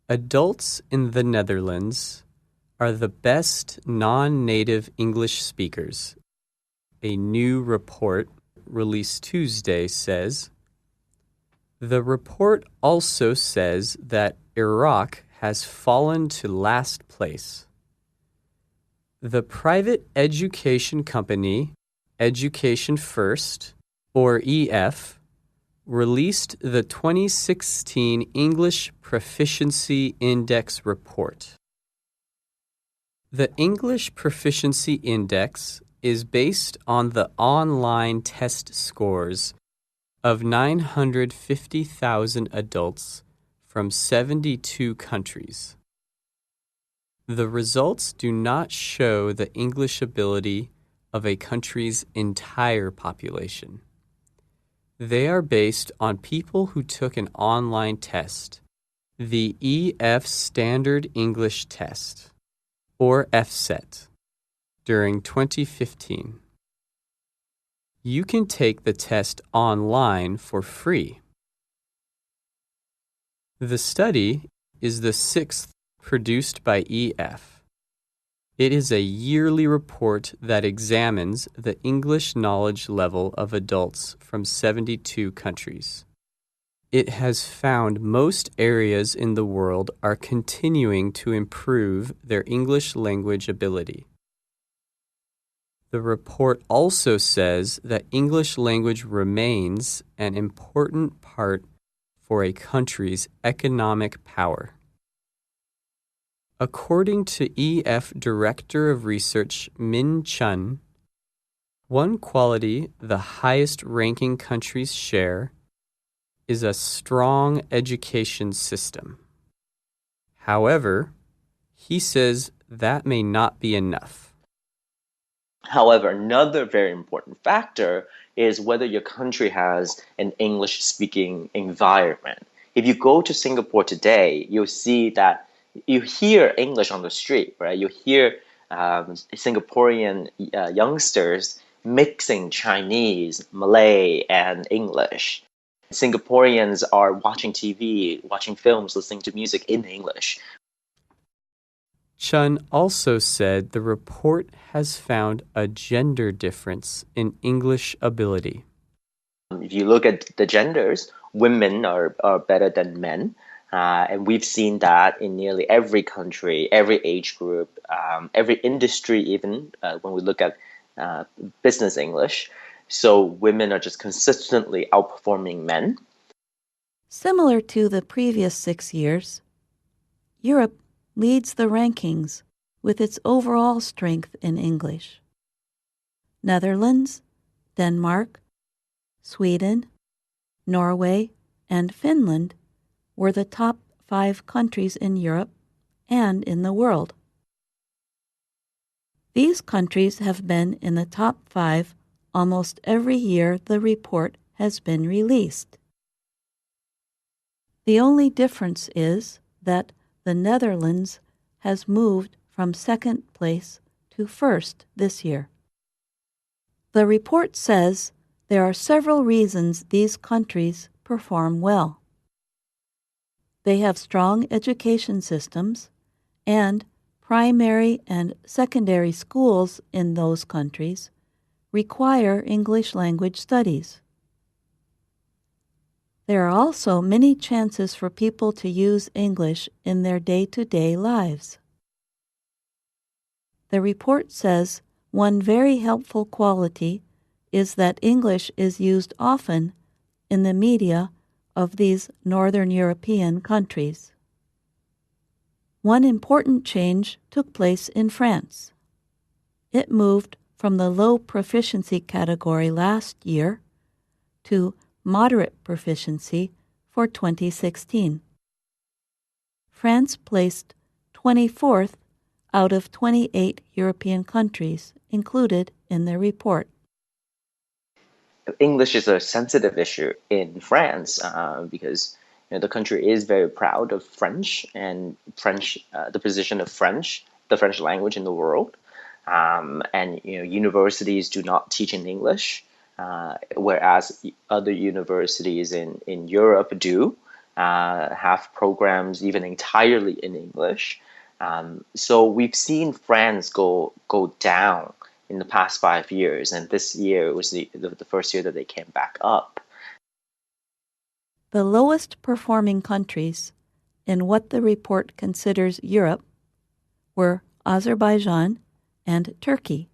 Adults in the Netherlands are the best non-native English speakers. A new report released Tuesday says. The report also says that Iraq has fallen to last place. The private education company Education First, or EF, released the 2016 English Proficiency Index report. The English Proficiency Index is based on the online test scores of 950,000 adults from 72 countries. The results do not show the English ability of a country's entire population. They are based on people who took an online test, the EF Standard English Test, or FSET, during 2015. You can take the test online for free. The study is the sixth produced by EF. It is a yearly report that examines the English knowledge level of adults from 72 countries. It has found most areas in the world are continuing to improve their English language ability. The report also says that English language remains an important part for a country's economic power. According to EF Director of Research Min Chun, one quality the highest-ranking countries share is a strong education system. However, he says that may not be enough. However, another very important factor is whether your country has an English-speaking environment. If you go to Singapore today, you'll see that you hear English on the street, right? You hear Singaporean youngsters mixing Chinese, Malay, and English. Singaporeans are watching TV, watching films, listening to music in English. Chun also said the report has found a gender difference in English ability. If you look at the genders, women are better than men. And we've seen that in nearly every country, every age group, every industry even, when we look at business English. So women are just consistently outperforming men. Similar to the previous 6 years, Europe leads the rankings with its overall strength in English. Netherlands, Denmark, Sweden, Norway, and Finland were the top 5 countries in Europe and in the world. These countries have been in the top 5 almost every year the report has been released. The only difference is that the Netherlands has moved from second place to first this year. The report says there are several reasons these countries perform well. They have strong education systems, and primary and secondary schools in those countries require English language studies. There are also many chances for people to use English in their day-to-day lives. The report says one very helpful quality is that English is used often in the media of these Northern European countries. One important change took place in France. It moved from the low proficiency category last year to moderate proficiency for 2016. France placed 24th out of 28 European countries included in the report. English is a sensitive issue in France because the country is very proud of French and the position of French, the French language in the world. And universities do not teach in English, whereas other universities in Europe do. have programs even entirely in English. So we've seen France go down in the past 5 years, and this year was the first year that they came back up. The lowest performing countries in what the report considers Europe were Azerbaijan and Turkey.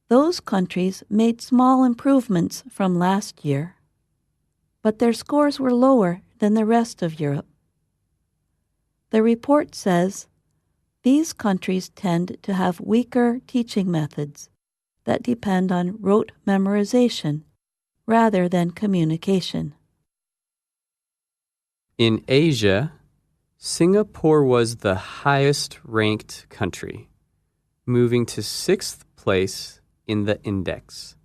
Those countries made small improvements from last year, but their scores were lower than the rest of Europe. The report says these countries tend to have weaker teaching methods that depend on rote memorization rather than communication. In Asia, Singapore was the highest ranked country, moving to 6th place in the index.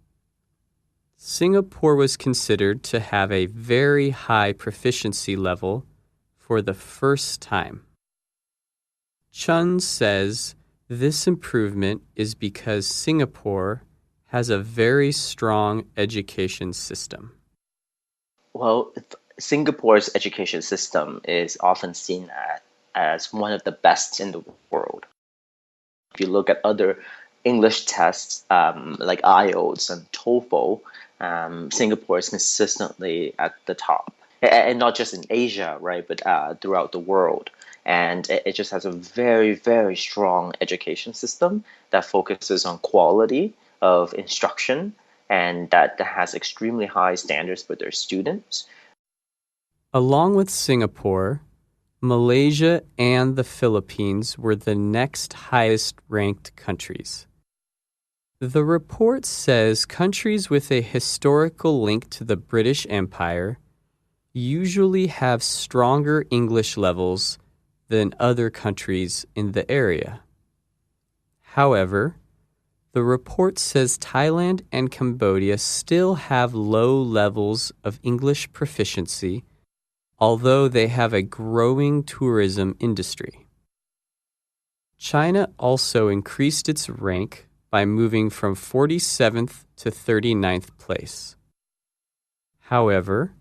Singapore was considered to have a very high proficiency level for the first time. Chun says this improvement is because Singapore has a very strong education system. Well, Singapore's education system is often seen as one of the best in the world. If you look at other English tests like IELTS and TOEFL, Singapore is consistently at the top, and not just in Asia, right, but throughout the world. And it just has a very, very strong education system that focuses on quality of instruction and that has extremely high standards for their students. Along with Singapore, Malaysia and the Philippines were the next highest ranked countries. The report says countries with a historical link to the British Empire usually have stronger English levels than other countries in the area. However, the report says Thailand and Cambodia still have low levels of English proficiency, although they have a growing tourism industry. China also increased its rank by moving from 47th to 39th place. However,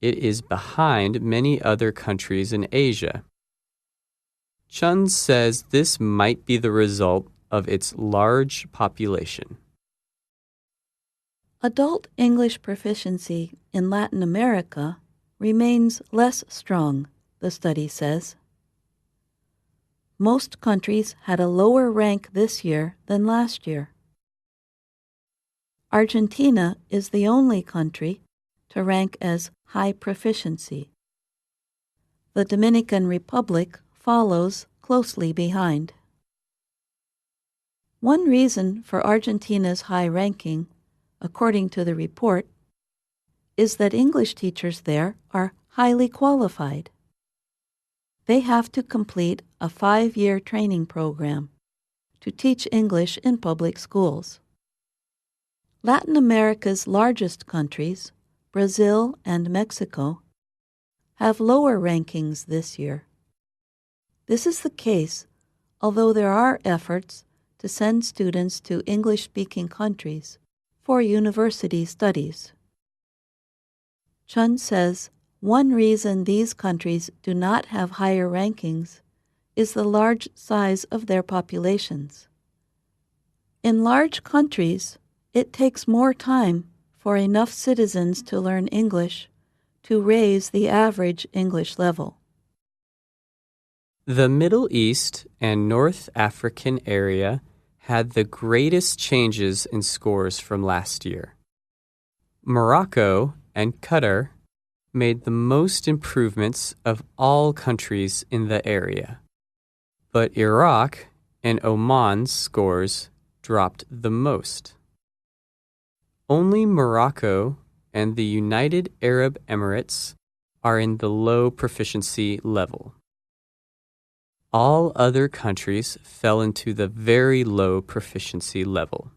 it is behind many other countries in Asia. Chun says this might be the result of its large population. Adult English proficiency in Latin America remains less strong, the study says. Most countries had a lower rank this year than last year. Argentina is the only country to rank as high proficiency. The Dominican Republic follows closely behind. One reason for Argentina's high ranking, according to the report, is that English teachers there are highly qualified. They have to complete a 5-year training program to teach English in public schools. Latin America's largest countries, Brazil and Mexico, have lower rankings this year. This is the case, although there are efforts to send students to English-speaking countries for university studies. Chun says one reason these countries do not have higher rankings is the large size of their populations. In large countries, it takes more time for enough citizens to learn English to raise the average English level. The Middle East and North African area had the greatest changes in scores from last year. Morocco and Qatar made the most improvements of all countries in the area, but Iraq and Oman's scores dropped the most. Only Morocco and the United Arab Emirates are in the low proficiency level. All other countries fell into the very low proficiency level.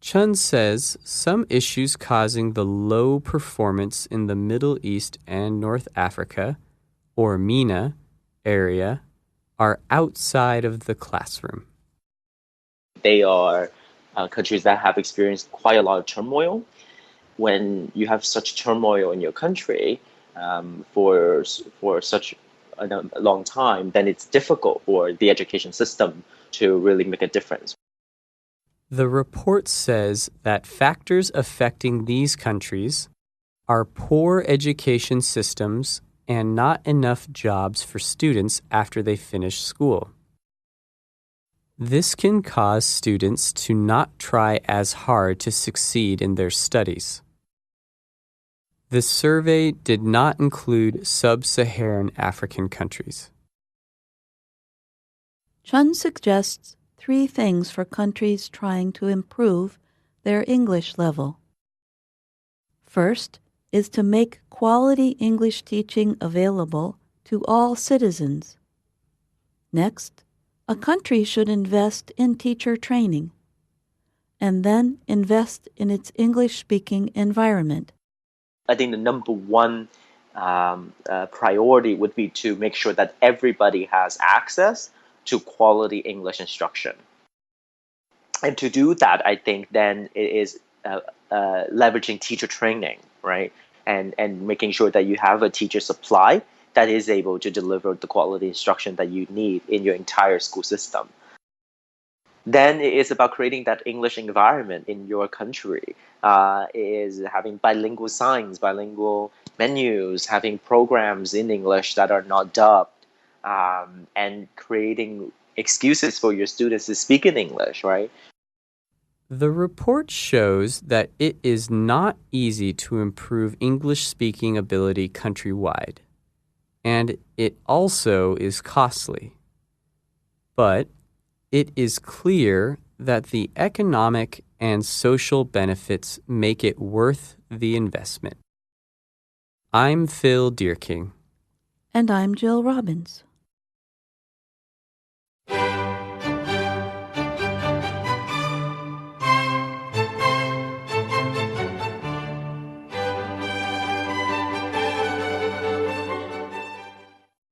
Chun says some issues causing the low performance in the Middle East and North Africa, or MENA, area are outside of the classroom. They are countries that have experienced quite a lot of turmoil. when you have such turmoil in your country for such a long time, then it's difficult for the education system to really make a difference. The report says that factors affecting these countries are poor education systems and not enough jobs for students after they finish school. This can cause students to not try as hard to succeed in their studies. The survey did not include sub-Saharan African countries. Chun suggests 3 things for countries trying to improve their English level. First is to make quality English teaching available to all citizens. Next, a country should invest in teacher training, and then invest in its English-speaking environment. I think the number one priority would be to make sure that everybody has access to quality English instruction. And to do that, I think then it is leveraging teacher training, right? And making sure that you have a teacher supply that is able to deliver the quality instruction that you need in your entire school system. Then it is about creating that English environment in your country. It is having bilingual signs, bilingual menus, having programs in English that are not dubbed, and creating excuses for your students to speak in English, right? The report shows that it is not easy to improve English speaking ability countrywide, and it also is costly. But it is clear that the economic and social benefits make it worth the investment. I'm Phil Deerking. And I'm Jill Robbins.